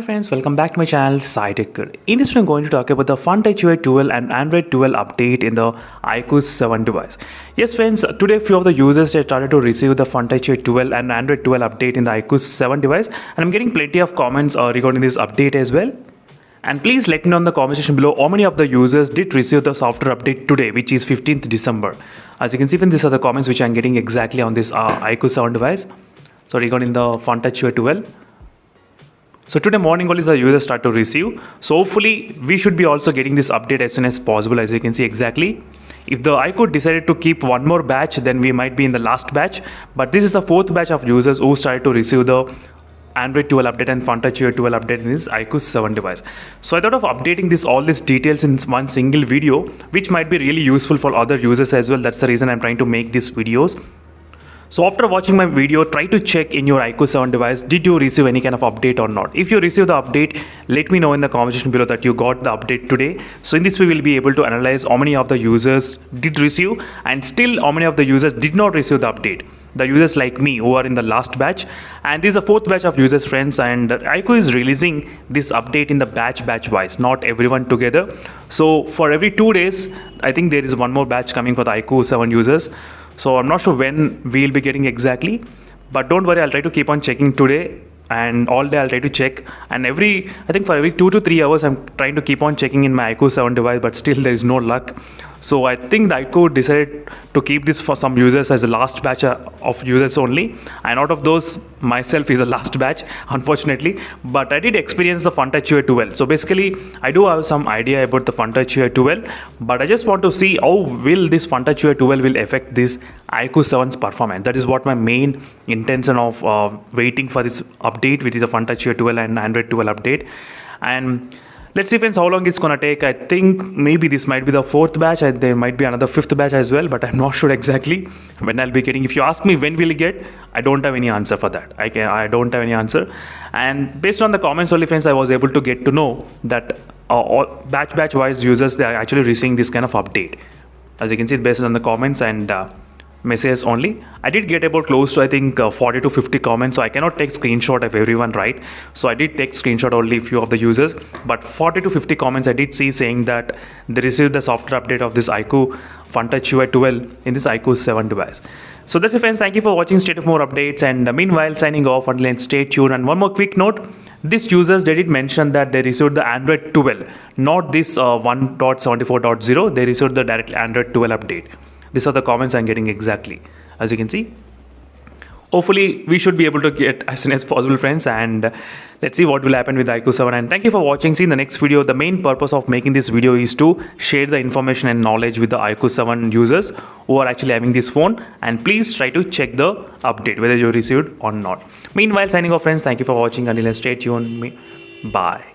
friends, welcome back to my channel Tech. In this video I'm going to talk about the FunTouch Ui 12 and Android 12 update in the iQOO 7 device. Yes friends, today few of the users have started to receive the FunTouch Ui 12 and Android 12 update in the iQOO 7 device, and I'm getting plenty of comments regarding this update as well. And please let me know in the comment section below how many of the users did receive the software update today, which is 15th December. As you can see, these are the comments which I'm getting exactly on this iQOO 7 device. So regarding the FunTouch Ui 12. So today morning only the users start to receive. So hopefully we should be also getting this update as soon as possible. As you can see exactly, if the iQOO decided to keep one more batch, then we might be in the last batch. But this is the fourth batch of users who started to receive the Android 12 update and FunTouch Ui 12 update in this iQOO 7 device. So I thought of updating all these details in one single video, which might be really useful for other users as well. That's the reason I'm trying to make these videos. So after watching my video, try to check in your iQOO 7 device, did you receive any kind of update or not? If you receive the update, let me know in the comment section below that you got the update today. So in this way, we will be able to analyze how many of the users did receive and still how many of the users did not receive the update. The users like me who are in the last batch, and this is the fourth batch of users friends, and iQOO is releasing this update in the batch wise, not everyone together. So for every 2 days, I think there is one more batch coming for the iQOO 7 users. So I'm not sure when we'll be getting exactly, but don't worry, I'll try to keep on checking today, and all day I'll try to check, and I think for every 2 to 3 hours I'm trying to keep on checking in my iQOO 7 device, but still there is no luck. So I think the iQOO decided to keep this for some users as the last batch of users only, and out of those myself is the last batch, unfortunately. But I did experience the FunTouch Ui 12. So basically I do have some idea about the FunTouch Ui 12, but I just want to see how will this FunTouch Ui 12 will affect this iQOO 7's performance. That is what my main intention of waiting for this update, which is a FunTouch Ui 12 and Android 12 update. And let's see friends how long it's gonna take. I think maybe this might be the fourth batch, and there might be another fifth batch as well, but I'm not sure exactly when I'll be getting. If you ask me when will you get, I don't have any answer for that. I don't have any answer. And based on the comments only friends, I was able to get to know that all batch wise users, they are actually receiving this kind of update. As you can see, based on the comments and messages only, I did get about close to I think 40 to 50 comments, so I cannot take screenshot of everyone, right? So I did take screenshot only few of the users, but 40 to 50 comments I did see saying that they received the software update of this iQOO FunTouch Ui 12 in this iQOO 7 device. So that's it friends, thank you for watching. Stay tuned for more updates, and meanwhile signing off until then, stay tuned. And one more quick note, these users, they did mention that they received the Android 12, not this 1.74.0. they received the directly Android 12 update. These are the comments I'm getting exactly, as you can see. Hopefully we should be able to get as soon as possible friends, and let's see what will happen with the iQOO 7. And thank you for watching. See you in the next video. The main purpose of making this video is to share the information and knowledge with the iQOO 7 users who are actually having this phone, and please try to check the update whether you received or not. Meanwhile signing off friends, thank you for watching. Until then, stay tuned. Bye.